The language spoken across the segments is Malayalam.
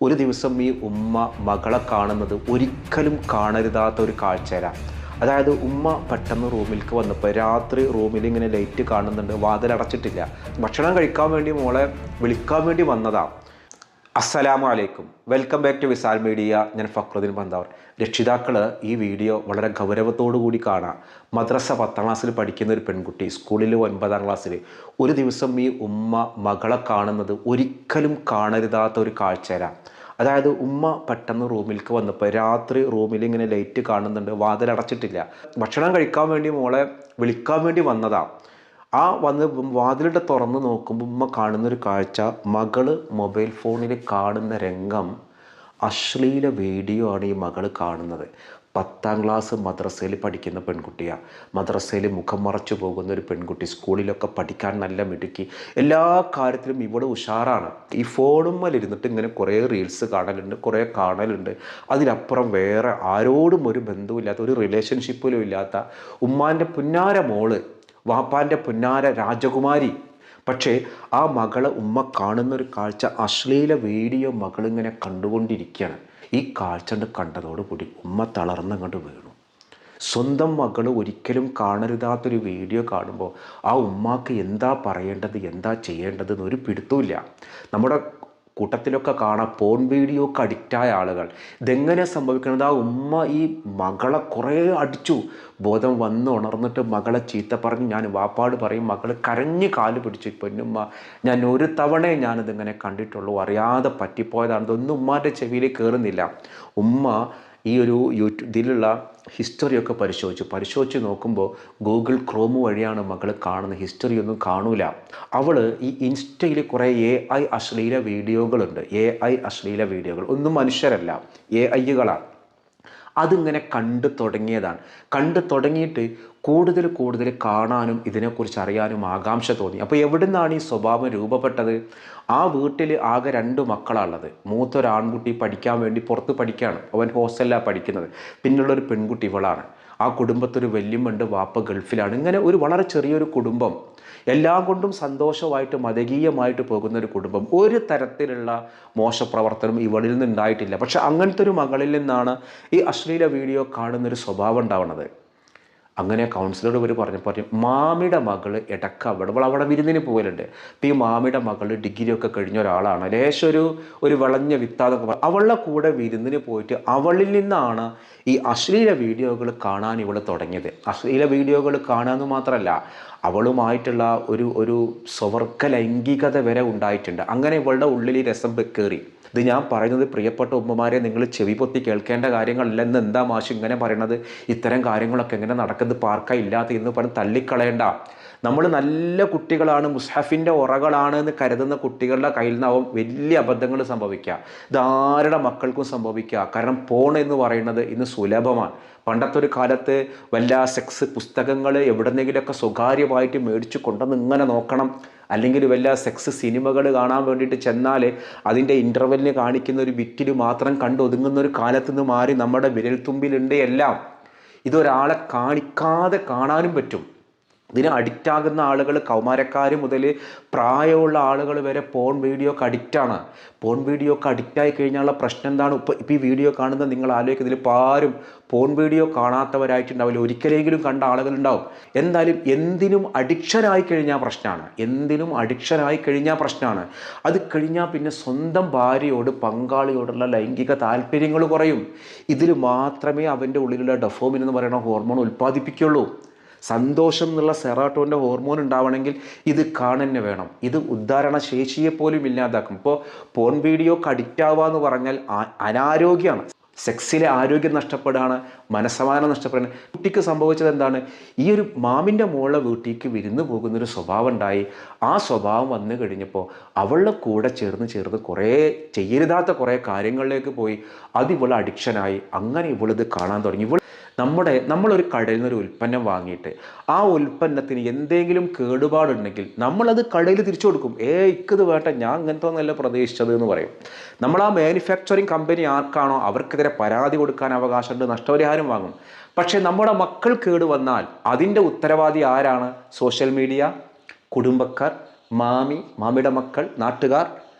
ഒരു ദിവസം ഈ ഉമ്മ മകളെ കാണുന്നത് ഒരിക്കലും കാണരുതാത്ത ഒരു കാഴ്ചയാണ്. അതായത് ഉമ്മ പെട്ടെന്ന് റൂമിലേക്ക് വന്നപ്പോൾ രാത്രി റൂമിൽ ഇങ്ങനെ ലൈറ്റ് കാണുന്നുണ്ട്, വാതിലടച്ചിട്ടില്ല. ഭക്ഷണം കഴിക്കാൻ വേണ്ടി മോളെ വിളിക്കാൻ വേണ്ടി വന്നതാണ്. അസ്സലാമു അലൈക്കും, welcome back to Visal media. ഞാൻ ഫക്രുദ്ദീൻ ബന്താവർ. രക്ഷിതാക്കൾ ഈ വീഡിയോ വളരെ ഗൗരവത്തോടു കൂടി കാണാം. മദ്രസ 10ാം ക്ലാസ്സിൽ പഠിക്കുന്ന ഒരു പെൺകുട്ടി സ്കൂളിൽ 9ാം ക്ലാസ്സിൽ ഒരു ദിവസം ഈ ഉമ്മ മകളെ കാണുന്നത് ഒരിക്കലും കാണരുതാത്ത ഒരു കാഴ്ചയാണ്. അതായത് ഉമ്മ പെട്ടെന്ന് റൂമിലേക്ക് വന്നപ്പോൾ രാത്രി റൂമിൽ ഇങ്ങനെ ലൈറ്റ് കാണുന്നുണ്ട്, വാതിലടച്ചിട്ടില്ല. ഭക്ഷണം കഴിക്കാൻ വേണ്ടി മോളെ വിളിക്കാൻ വേണ്ടി വന്നതാണ്. വന്ന് വാതിലിട്ട് തുറന്ന് നോക്കുമ്പോൾ ഉമ്മ കാണുന്നൊരു കാഴ്ച, മകള് മൊബൈൽ ഫോണിൽ കാണുന്ന രംഗം അശ്ലീല വീഡിയോ ആണ് ഈ മകൾ കാണുന്നത്. 10ാം ക്ലാസ് മദ്രസയിൽ പഠിക്കുന്ന പെൺകുട്ടിയാണ്. മദ്രസയിൽ മുഖം മറച്ചു പോകുന്ന ഒരു പെൺകുട്ടി, സ്കൂളിലൊക്കെ പഠിക്കാൻ നല്ല മിടുക്കി, എല്ലാ കാര്യത്തിലും ഇവിടെ ഉഷാറാണ്. ഈ ഫോണുമ്മലിരുന്നിട്ട് ഇങ്ങനെ കുറേ റീൽസ് കാണലുണ്ട്, കുറേ കാണലുണ്ട്. അതിനപ്പുറം വേറെ ആരോടും ഒരു ബന്ധവുമില്ലാത്ത, ഒരു റിലേഷൻഷിപ്പിലും ഇല്ലാത്ത ഉമ്മാൻ്റെ പുന്നാര മോള്, വാപ്പാൻ്റെ പുന്നാര രാജകുമാരി. പക്ഷേ ആ മകളെ ഉമ്മ കാണുന്നൊരു കാഴ്ച, അശ്ലീല വീഡിയോ മകളിങ്ങനെ കണ്ടുകൊണ്ടിരിക്കുകയാണ്. ഈ കാഴ്ച കണ്ടതോടുകൂടി ഉമ്മ തളർന്നങ്ങോട്ട് വീണു. സ്വന്തം മകൾ ഒരിക്കലും കാണരുതാത്തൊരു വീഡിയോ കാണുമ്പോൾ ആ ഉമ്മാക്ക് എന്താ പറയേണ്ടത്, എന്താ ചെയ്യേണ്ടത് എന്നൊരു പിടുത്തമില്ല. നമ്മുടെ കൂട്ടത്തിലൊക്കെ കാണാം പോൺ വീഡിയോക്ക് അഡിക്റ്റായ ആളുകൾ. ഇതെങ്ങനെ സംഭവിക്കുന്നത്? ആ ഉമ്മ ഈ മകളെ കുറേ അടിച്ചു. ബോധം വന്ന് ഉണർന്നിട്ട് മകളെ ചീത്ത പറഞ്ഞ്, ഞാൻ വാപ്പാട് പറയും, മകൾ കരഞ്ഞ് കാല് പിടിച്ചു, പൊന്നുമ്മ ഞാൻ ഒരു തവണയെ ഞാനിതിങ്ങനെ കണ്ടിട്ടുള്ളൂ, അറിയാതെ പറ്റിപ്പോയതാണ്. ഇതൊന്നും ഉമ്മാൻ്റെ ചെവിയിൽ കയറുന്നില്ല. ഉമ്മ ഈ ഒരു ഇതിലുള്ള ഹിസ്റ്ററിയൊക്കെ പരിശോധിച്ച് നോക്കുമ്പോൾ ഗൂഗിൾ ക്രോം വഴിയാണ് മകൾ കാണുന്നത്. ഹിസ്റ്ററി ഒന്നും കാണൂല. അവൾ ഈ ഇൻസ്റ്റയിൽ കുറേ AI അശ്ലീല വീഡിയോകളുണ്ട്. AI അശ്ലീല വീഡിയോകൾ ഒന്നും മനുഷ്യരല്ല, AIകളാണ്. അതിങ്ങനെ കണ്ടു തുടങ്ങിയിട്ട് കൂടുതൽ കാണാനും ഇതിനെക്കുറിച്ച് അറിയാനും ആകാംക്ഷ തോന്നി. അപ്പോൾ എവിടെ നിന്നാണ് ഈ സ്വഭാവം രൂപപ്പെട്ടത്? ആ വീട്ടിൽ ആകെ 2 മക്കളാണുള്ളത്. മൂത്തൊരു ആൺകുട്ടി പഠിക്കാൻ വേണ്ടി പുറത്ത് പഠിക്കുകയാണ്, അവൻ ഹോസ്റ്റലിലാണ് പഠിക്കുന്നത്. പിന്നുള്ളൊരു പെൺകുട്ടി ഇവളാണ്. ആ കുടുംബത്തൊരു വല്യമ്മയുണ്ട്, വാപ്പ ഗൾഫിലാണ്. ഇങ്ങനെ ഒരു വളരെ ചെറിയൊരു കുടുംബം, എല്ലാം കൊണ്ടും സന്തോഷമായിട്ട് മതകീയമായിട്ട് പോകുന്ന ഒരു കുടുംബം. ഒരു തരത്തിലുള്ള മോശപ്രവർത്തനം ഇവളിൽ നിന്നുണ്ടായിട്ടില്ല. പക്ഷെ അങ്ങനത്തെ ഒരു മകളിൽ നിന്നാണ് ഈ അശ്ലീല വീഡിയോ കാണുന്നൊരു സ്വഭാവം ഉണ്ടാവുന്നത്. അങ്ങനെ കൗൺസിലർ ഇവർ പറഞ്ഞപ്പോൾ മാമിയുടെ മകൾ ഇടയ്ക്ക് അവിടെ വിരുന്നിന് പോകലുണ്ട്. അപ്പോൾ ഈ മാമിയുടെ മകൾ ഡിഗ്രിയൊക്കെ കഴിഞ്ഞ ഒരാളാണ്, ലേശം ഒരു വിളഞ്ഞ വിത്താന്നൊക്കെ അവളുടെ കൂടെ വിരുന്നിന് പോയിട്ട് അവളിൽ നിന്നാണ് ഈ അശ്ലീല വീഡിയോകൾ കാണാൻ ഇവൾ തുടങ്ങിയത്. അശ്ലീല വീഡിയോകൾ കാണാമെന്ന് മാത്രമല്ല, അവളുമായിട്ടുള്ള ഒരു സ്വവർഗ ലൈംഗികത വരെ ഉണ്ടായിട്ടുണ്ട്. അങ്ങനെ ഇവളുടെ ഉള്ളിൽ ഈ രസം കയറി. ഇത് ഞാൻ പറയുന്നത് പ്രിയപ്പെട്ട ഉമ്മമാരെ, നിങ്ങൾ ചെവി പൊത്തി കേൾക്കേണ്ട കാര്യങ്ങളല്ല. എന്ന് എന്താ മാഷ് ഇങ്ങനെ പറയണത്? ഇത്തരം കാര്യങ്ങളൊക്കെ എങ്ങനെ നടക്കുന്നത്? പാർക്കായില്ലാത്ത എന്ന് പറഞ്ഞ് തള്ളിക്കളയേണ്ട. നമ്മൾ നല്ല കുട്ടികളാണ്, മുസ്ഹഫിൻ്റെ ഉറകളാണ് എന്ന് കരുതുന്ന കുട്ടികളുടെ കയ്യിൽ നിന്നാവും വലിയ അബദ്ധങ്ങൾ സംഭവിക്കുക. ഇതാരുടെ മക്കൾക്കും സംഭവിക്കുക. കാരണം പോൺ എന്ന് പറയുന്നത് ഇന്ന് സുലഭമാണ്. പണ്ടത്തെ ഒരു കാലത്ത് വല്ല സെക്സ് പുസ്തകങ്ങൾ എവിടെന്നെങ്കിലുമൊക്കെ സ്വകാര്യമായിട്ട് മേടിച്ച് കൊണ്ടുവന്ന് ഇങ്ങനെ നോക്കണം, അല്ലെങ്കിൽ വല്ല സെക്സ് സിനിമകൾ കാണാൻ വേണ്ടിയിട്ട് ചെന്നാൽ അതിൻ്റെ ഇൻ്റർവെല്ലിന് കാണിക്കുന്ന ഒരു വിറ്റിൽ മാത്രം കണ്ട് ഒതുങ്ങുന്ന ഒരു കാലത്ത് നിന്ന് മാറി നമ്മുടെ വിരൽത്തുമ്പിലുണ്ട് എല്ലാം. ഇതൊരാളെ കാണിക്കാതെ കാണാനും പറ്റും. ഇതിന് അഡിക്റ്റാകുന്ന ആളുകൾ കൗമാരക്കാർ മുതൽ പ്രായമുള്ള ആളുകൾ വരെ പോൺ വീഡിയോക്ക് അഡിക്റ്റാണ്. പോൺ വീഡിയോക്ക് അഡിക്റ്റായി കഴിഞ്ഞാലുള്ള പ്രശ്നം എന്താണ്? ഇപ്പോൾ ഈ വീഡിയോ കാണുന്ന നിങ്ങൾ ആലോചിക്കുന്നതിൽ ഇപ്പോൾ ആരും പോൺ വീഡിയോ കാണാത്തവരായിട്ടുണ്ടാവില്ല, ഒരിക്കലെങ്കിലും കണ്ട ആളുകളുണ്ടാവും. എന്തായാലും എന്തിനും അഡിക്ഷനായി കഴിഞ്ഞാൽ പ്രശ്നമാണ്. അത് കഴിഞ്ഞാൽ പിന്നെ സ്വന്തം ഭാര്യയോട്, പങ്കാളിയോടുള്ള ലൈംഗിക താല്പര്യങ്ങൾ കുറയും. ഇതിൽ മാത്രമേ അവൻ്റെ ഉള്ളിലുള്ള ഡോപാമിൻ എന്ന് പറയുന്ന ഹോർമോൺ ഉൽപ്പാദിപ്പിക്കുള്ളൂ. സന്തോഷം എന്നുള്ള സെറോട്ടോണിൻ്റെ ഹോർമോൺ ഉണ്ടാവണമെങ്കിൽ ഇത് കാണുന്നെ വേണം. ഇത് ഉദ്ധാരണ ശേഷിയെ പോലും ഇല്ലാതാക്കും. ഇപ്പോൾ പോൺ വീഡിയോക്ക് അഡിക്റ്റ് ആവുക എന്ന് പറഞ്ഞാൽ അനാരോഗ്യമാണ്. സെക്സിലെ ആരോഗ്യം നഷ്ടപ്പെടുകയാണ്, മനസ്സമാധാനം നഷ്ടപ്പെടുകയാണ്. കുട്ടിക്ക് സംഭവിച്ചത് എന്താണ്? ഈ ഒരു മാമിൻ്റെ മോളുടെ വീട്ടിലേക്ക് വിരുന്ന് പോകുന്നൊരു സ്വഭാവം ഉണ്ടായി. ആ സ്വഭാവം വന്നു കഴിഞ്ഞപ്പോൾ അവളുടെ കൂടെ ചേർന്ന് കുറേ ചെയ്യരുതാത്ത കുറേ കാര്യങ്ങളിലേക്ക് പോയി. അതിവൾ അഡിക്ഷനായി. അങ്ങനെ ഇവളിത് കാണാൻ തുടങ്ങി. നമ്മളൊരു കടയിൽ നിന്നൊരു ഉൽപ്പന്നം വാങ്ങിയിട്ട് ആ ഉൽപ്പന്നത്തിന് എന്തെങ്കിലും കേടുപാടുണ്ടെങ്കിൽ നമ്മളത് കടയിൽ തിരിച്ചു കൊടുക്കും. ഇക്കത് വേണ്ട, ഞാൻ അങ്ങനത്തെ ഒന്നല്ല പ്രതീക്ഷിച്ചത് എന്ന് പറയും. നമ്മൾ ആ മാനുഫാക്ചറിങ് കമ്പനി ആർക്കാണോ അവർക്കെതിരെ പരാതി കൊടുക്കാൻ അവകാശമുണ്ട്, നഷ്ടപരിഹാരം വാങ്ങും. പക്ഷേ നമ്മുടെ മക്കൾ കേട് വന്നാൽ അതിൻ്റെ ഉത്തരവാദി ആരാണ്? സോഷ്യൽ മീഡിയ, കുടുംബക്കാർ, മാമിയുടെ മക്കൾ, നാട്ടുകാർ.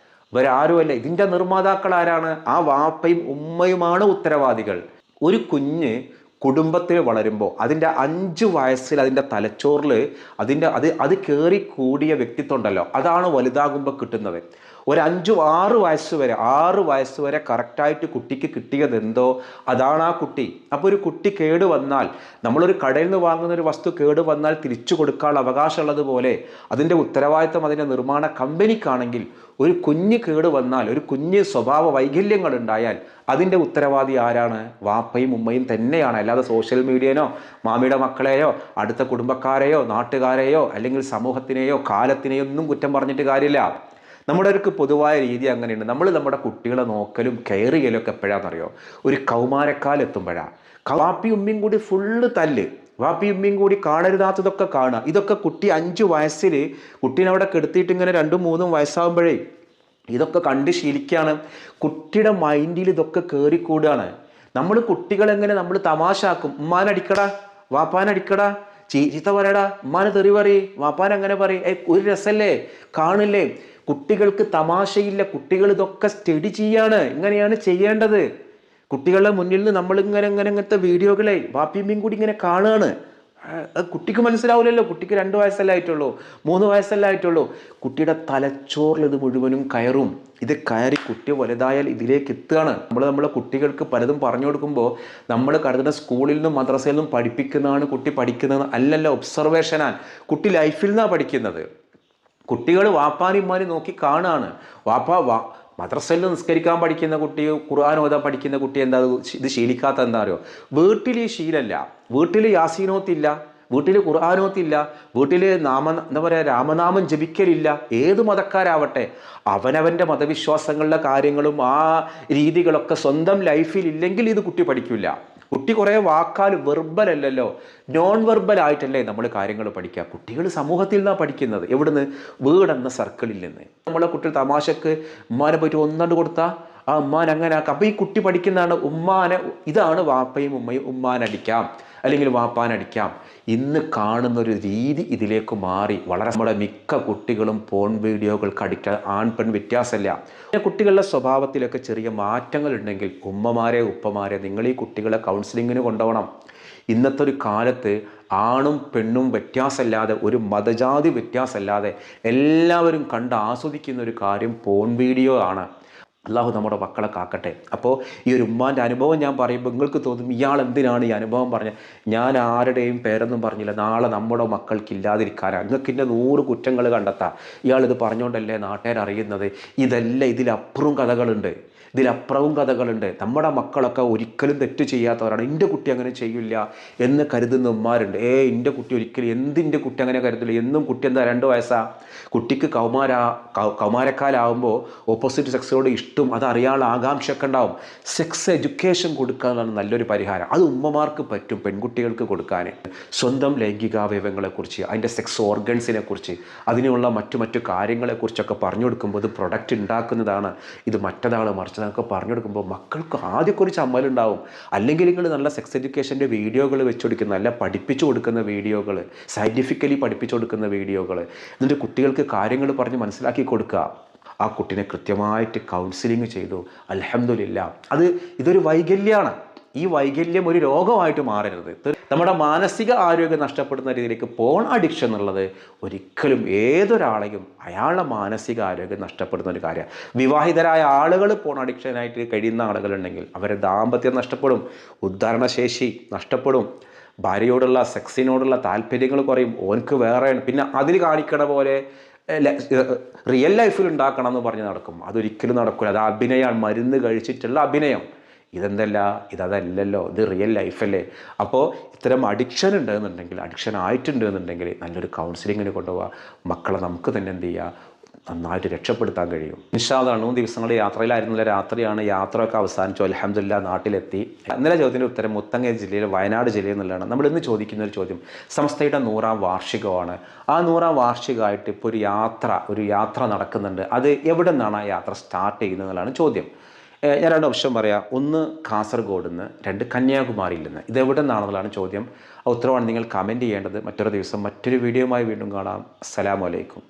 ഇവരാരുമല്ല. ഇതിൻ്റെ നിർമ്മാതാക്കൾ ആരാണ്? ആ വാപ്പയും ഉമ്മയുമാണ് ഉത്തരവാദികൾ. ഒരു കുഞ്ഞ് കുടുംബത്തിൽ വളരുമ്പോൾ അതിൻ്റെ 5 വയസ്സിൽ അതിൻ്റെ തലച്ചോറിൽ അത് കയറിക്കൂടിയ വ്യക്തിത്വം ഉണ്ടല്ലോ, അതാണ് വലുതാകുമ്പോൾ കിട്ടുന്നത്. ഒരു 6 വയസ്സ് വരെ കറക്റ്റായിട്ട് കുട്ടിക്ക് കിട്ടിയത് എന്തോ അതാണ് ആ കുട്ടി. അപ്പോൾ ഒരു കുട്ടി കേട് വന്നാൽ, നമ്മളൊരു കടയിൽ നിന്ന് വാങ്ങുന്ന ഒരു വസ്തു കേട് വന്നാൽ തിരിച്ചു കൊടുക്കാനുള്ള അവകാശമുള്ളതുപോലെ അതിൻ്റെ ഉത്തരവാദിത്തം അതിൻ്റെ നിർമ്മാണ കമ്പനിക്കാണെങ്കിൽ, ഒരു കുഞ്ഞ് കേട് വന്നാൽ, ഒരു കുഞ്ഞ് സ്വഭാവ വൈകല്യങ്ങൾ ഉണ്ടായാൽ അതിൻ്റെ ഉത്തരവാദി ആരാണ്? വാപ്പയും ഉമ്മയും തന്നെയാണ്. അല്ലാതെ സോഷ്യൽ മീഡിയനോ മാമിയുടെ മക്കളെയോ അടുത്ത കുടുംബക്കാരെയോ നാട്ടുകാരെയോ അല്ലെങ്കിൽ സമൂഹത്തിനെയോ കാലത്തിനെയോ ഒന്നും കുറ്റം പറഞ്ഞിട്ട് കാര്യമില്ല. നമ്മുടെ ഒരു പൊതുവായ രീതി അങ്ങനെയുണ്ട്. നമ്മുടെ കുട്ടികളെ നോക്കലും കെയർ ചെയ്യലും ഒക്കെ എപ്പോഴാണെന്നറിയോ? ഒരു കൗമാരക്കാലെത്തുമ്പോഴാണ്. വാപ്പി ഉമ്മയും കൂടി ഫുള്ള് തല്ല്, വാപ്പി ഉമ്മയും കൂടി കാണരുതാത്തതൊക്കെ കാണുക. ഇതൊക്കെ കുട്ടി 5 വയസ്സിൽ കുട്ടീനെ അവിടെ കെടുത്തിയിട്ട് ഇങ്ങനെ 2-3 വയസ്സാകുമ്പോഴേ ഇതൊക്കെ കണ്ട് ശീലിക്കുകയാണ്. കുട്ടിയുടെ മൈൻഡിൽ ഇതൊക്കെ കയറിക്കൂടുകയാണ്. നമ്മൾ കുട്ടികളെങ്ങനെ നമ്മൾ തമാശാക്കും. ഉമ്മാനടിക്കടാ, വാപ്പാനടിക്കടാ, ചീത്ത പറയടാ, ഉമ്മാനെ തെറി പറയും, വാപ്പാനങ്ങനെ പറയും. ഒരു രസമല്ലേ, കാണില്ലേ? കുട്ടികൾക്ക് തമാശയില്ല. കുട്ടികൾ ഇതൊക്കെ സ്റ്റഡി ചെയ്യാണ്. ഇങ്ങനെയാണ് ചെയ്യേണ്ടത്. കുട്ടികളുടെ മുന്നിൽ നിന്ന് ഇങ്ങനത്തെ വീഡിയോകളെ വാപ്പിയമ്മയും കൂടി ഇങ്ങനെ കാണുകയാണ്. കുട്ടിക്ക് മനസ്സിലാവില്ലല്ലോ. കുട്ടിക്ക് 2 വയസ്സല്ലേ ആയിട്ടുള്ളൂ, 3 വയസ്സല്ലേ ആയിട്ടുള്ളൂ. കുട്ടിയുടെ തലച്ചോറിൽ ഇത് മുഴുവനും കയറും. ഇത് കയറി കുട്ടി വലുതായാൽ ഇതിലേക്ക് എത്തുകയാണ്. നമ്മളെ കുട്ടികൾക്ക് പലതും പറഞ്ഞു കൊടുക്കുമ്പോൾ നമ്മൾ കരുതുന്ന സ്കൂളിൽ നിന്നും മദ്രസയിൽ നിന്നും പഠിപ്പിക്കുന്നതാണ് കുട്ടി പഠിക്കുന്നത് അല്ലല്ലോ. ഒബ്സർവേഷനാണ്. കുട്ടി ലൈഫിൽ നിന്നാണ് പഠിക്കുന്നത്. കുട്ടികൾ വാപ്പാനും ഉമ്മാനും നോക്കി കാണുകയാണ്. മദ്രസയിൽ നിസ്കരിക്കാൻ പഠിക്കുന്ന കുട്ടി, ഖുർആൻ ഓതാൻ പഠിക്കുന്ന കുട്ടി എന്താ ഇത് ശീലിക്കാത്ത? എന്താ അറിയോ? വീട്ടിൽ ഈ ശീലമല്ല. വീട്ടിൽ യാസീനോത്തില്ല, വീട്ടിൽ ഖുർആനോത്തില്ല, വീട്ടിൽ രാമനാമം ജപിക്കലില്ല. ഏത് മതക്കാരാവട്ടെ അവനവൻ്റെ മതവിശ്വാസങ്ങളുടെ കാര്യങ്ങളും ആ രീതികളൊക്കെ സ്വന്തം ലൈഫിൽ ഇല്ലെങ്കിൽ ഇത് കുട്ടി പഠിക്കില്ല. കുട്ടി കുറേ വാക്കാൽ വെർബലല്ലല്ലോ, നോൺ വെർബലായിട്ടല്ലേ നമ്മൾ കാര്യങ്ങൾ പഠിക്കുക. കുട്ടികൾ സമൂഹത്തിൽ നിന്നാണ് പഠിക്കുന്നത്. എവിടുന്ന്? വീടെന്ന സർക്കിളിൽ നിന്ന്. നമ്മളെ കുട്ടി തമാശക്ക് ഉമ്മാനെ പോയിട്ട് ഒന്നണ്ട് കൊടുത്താൽ ആ ഉമ്മാൻ അങ്ങനെ ആക്കാം. അപ്പോൾ ഈ കുട്ടി പഠിക്കുന്നതാണ് ഉമ്മാനെ. ഇതാണ് വാപ്പയും ഉമ്മയും ഉമ്മാനടിക്കാം അല്ലെങ്കിൽ വാപ്പാനടിക്കാം. ഇന്ന് കാണുന്നൊരു രീതി ഇതിലേക്ക് മാറി. നമ്മുടെ മിക്ക കുട്ടികളും പോൺ വീഡിയോകൾക്ക് അഡിക്റ്റ്. ആൺ പെൺ വ്യത്യാസമില്ല. കുട്ടികളുടെ സ്വഭാവത്തിലൊക്കെ ചെറിയ മാറ്റങ്ങൾ ഉണ്ടെങ്കിൽ ഉമ്മമാരെ ഉപ്പമാരെ നിങ്ങൾ ഈ കുട്ടികളെ കൗൺസിലിങ്ങിന് കൊണ്ടുപോകണം. ഇന്നത്തെ ഒരു കാലത്ത് ആണും പെണ്ണും വ്യത്യാസമില്ലാതെ, ഒരു മതജാതി വ്യത്യാസമില്ലാതെ എല്ലാവരും കണ്ട് ആസ്വദിക്കുന്ന ഒരു കാര്യം പോൺ വീഡിയോ ആണ്. അള്ളാഹു നമ്മുടെ മക്കളെ കാക്കട്ടെ. അപ്പോൾ ഈ ഒരു ഉമ്മാൻ്റെ അനുഭവം ഞാൻ പറയുമ്പോൾ നിങ്ങൾക്ക് തോന്നും ഇയാൾ എന്തിനാണ് ഈ അനുഭവം പറഞ്ഞത്? ഞാൻ ആരുടെയും പേരൊന്നും പറഞ്ഞില്ല. നാളെ നമ്മുടെ മക്കൾക്ക് ഇല്ലാതിരിക്കാനാണ്. നിങ്ങൾക്ക് ഇന്നെ 100 കുറ്റങ്ങൾ കണ്ടെത്താം. ഇയാളിത് പറഞ്ഞുകൊണ്ടല്ലേ നാട്ടുകാരറിയുന്നത്. ഇതിലപ്പുറവും കഥകളുണ്ട്. നമ്മുടെ മക്കളൊക്കെ ഒരിക്കലും തെറ്റ് ചെയ്യാത്തവരാണ്. എൻ്റെ കുട്ടി അങ്ങനെ ചെയ്യില്ല എന്ന് കരുതുന്ന ഉമ്മാരുണ്ട്. എൻ്റെ കുട്ടി ഒരിക്കലും, എന്തിൻ്റെ കുട്ടി അങ്ങനെ കരുതില്ല. എന്നും കുട്ടി എന്താ 2 വയസ്സാ? കുട്ടിക്ക് കൗമാരക്കാലാവുമ്പോൾ ഓപ്പോസിറ്റ് സെക്സിനോട് ഇഷ്ടം, അതറിയാനുള്ള ആകാംക്ഷയൊക്കെ ഉണ്ടാവും. സെക്സ് എഡ്യൂക്കേഷൻ കൊടുക്കാനാണ് നല്ലൊരു പരിഹാരം. അത് ഉമ്മമാർക്ക് പറ്റും പെൺകുട്ടികൾക്ക് കൊടുക്കാൻ. സ്വന്തം ലൈംഗികാവയവങ്ങളെക്കുറിച്ച്, അതിൻ്റെ സെക്സ് ഓർഗൻസിനെ കുറിച്ച്, അതിനുള്ള മറ്റു കാര്യങ്ങളെക്കുറിച്ചൊക്കെ പറഞ്ഞു കൊടുക്കുമ്പോൾ ഇത് പ്രൊഡക്റ്റ് ഉണ്ടാക്കുന്നതാണ്, ഇത് മറ്റൊരാൾ മറിച്ചതൊക്കെ പറഞ്ഞു കൊടുക്കുമ്പോൾ മക്കൾക്ക് ആദ്യമൊക്കെ ഒരു ചമ്മലുണ്ടാവും. അല്ലെങ്കിൽ നിങ്ങൾ നല്ല സെക്സ് എഡ്യൂക്കേഷൻ്റെ വീഡിയോകൾ വെച്ച് കൊടുക്കുന്ന, നല്ല പഠിപ്പിച്ചു കൊടുക്കുന്ന വീഡിയോകൾ, സയൻറ്റിഫിക്കലി പഠിപ്പിച്ചു കൊടുക്കുന്ന വീഡിയോകൾ, എന്നിട്ട് കുട്ടികൾക്ക് കാര്യങ്ങൾ പറഞ്ഞ് മനസ്സിലാക്കി കൊടുക്കുക. ആ കുട്ടിനെ കൃത്യമായിട്ട് കൗൺസിലിംഗ് ചെയ്തു. അൽഹംദുലില്ലാഹ്. ഇതൊരു വൈകല്യമാണ്. ഈ വൈകല്യം ഒരു രോഗമായിട്ട് മാറരുത്. നമ്മുടെ മാനസിക ആരോഗ്യം നഷ്ടപ്പെടുന്ന രീതിയിലേക്ക് പോൺ അഡിക്ഷൻ എന്നുള്ളത് ഒരിക്കലും ഏതൊരാളെയും അയാളുടെ മാനസിക ആരോഗ്യം നഷ്ടപ്പെടുന്ന ഒരു കാര്യമാണ്. വിവാഹിതരായ ആളുകൾ പോൺ അഡിക്ഷനായിട്ട് കഴിയുന്ന ആളുകളുണ്ടെങ്കിൽ അവരെ ദാമ്പത്യം നഷ്ടപ്പെടും, ഉദ്ധാരണശേഷി നഷ്ടപ്പെടും, ഭാര്യയോടുള്ള സെക്സിനോടുള്ള താല്പര്യങ്ങൾ കുറയും, ഓനക്ക് വേറെയാണ്. പിന്നെ അതിൽ കാണിക്കണ പോലെ റിയൽ ലൈഫിൽ ഉണ്ടാക്കണം എന്ന് പറഞ്ഞ് നടക്കും. അതൊരിക്കലും നടക്കില്ല. അത് അഭിനയമാണ്, മരുന്ന് കഴിച്ചിട്ടുള്ള അഭിനയം. ഇതല്ലല്ലോ, ഇത് റിയൽ ലൈഫല്ലേ. അപ്പോൾ ഇത്തരം അഡിക്ഷൻ ഉണ്ടെന്നുണ്ടെങ്കിൽ, അഡിക്ഷൻ ആയിട്ടുണ്ടെന്നുണ്ടെങ്കിൽ നല്ലൊരു കൗൺസിലിങ്ങിന് കൊണ്ടുപോവുക. മക്കളെ നമുക്ക് തന്നെ എന്ത് ചെയ്യുക, നന്നായിട്ട് രക്ഷപ്പെടുത്താൻ കഴിയും. ഇൻഷാ അല്ലാഹ് 3 ദിവസങ്ങൾ യാത്രയിലായിരുന്നില്ല. രാത്രിയാണ്. യാത്രയൊക്കെ അവസാനിച്ചു. അൽഹംദുലില്ലാഹ് നാട്ടിലെത്തി. ഇന്നലെ ചോദ്യത്തിൻ്റെ ഉത്തരം മുത്തങ്ങ ജില്ലയിൽ, വയനാട് ജില്ലയിൽ നിന്നുള്ളതാണ്. നമ്മളിന്ന് ചോദിക്കുന്ന ഒരു ചോദ്യം, സമസ്തയുടെ 100ാം വാർഷികമാണ്. ആ 100ാം വാർഷികമായിട്ട് ഇപ്പോൾ ഒരു യാത്ര നടക്കുന്നുണ്ട്. അത് എവിടെ നിന്നാണ് ആ യാത്ര സ്റ്റാർട്ട് ചെയ്യുന്നതെന്നുള്ളതാണ് ചോദ്യം. ഞാൻ 2 ഓപ്ഷൻ പറയാം. 1 കാസർഗോഡ് നിന്ന്, 2 കന്യാകുമാരിയിൽ നിന്ന്. ഇതെവിടെ നിന്നാണെന്നുള്ളതാണ് ചോദ്യം. ആ ഉത്തരവാണ് നിങ്ങൾ കമൻറ്റ് ചെയ്യേണ്ടത്. മറ്റൊരു ദിവസം മറ്റൊരു വീഡിയോയുമായി വീണ്ടും കാണാം. അസ്സലാമു അലൈക്കും.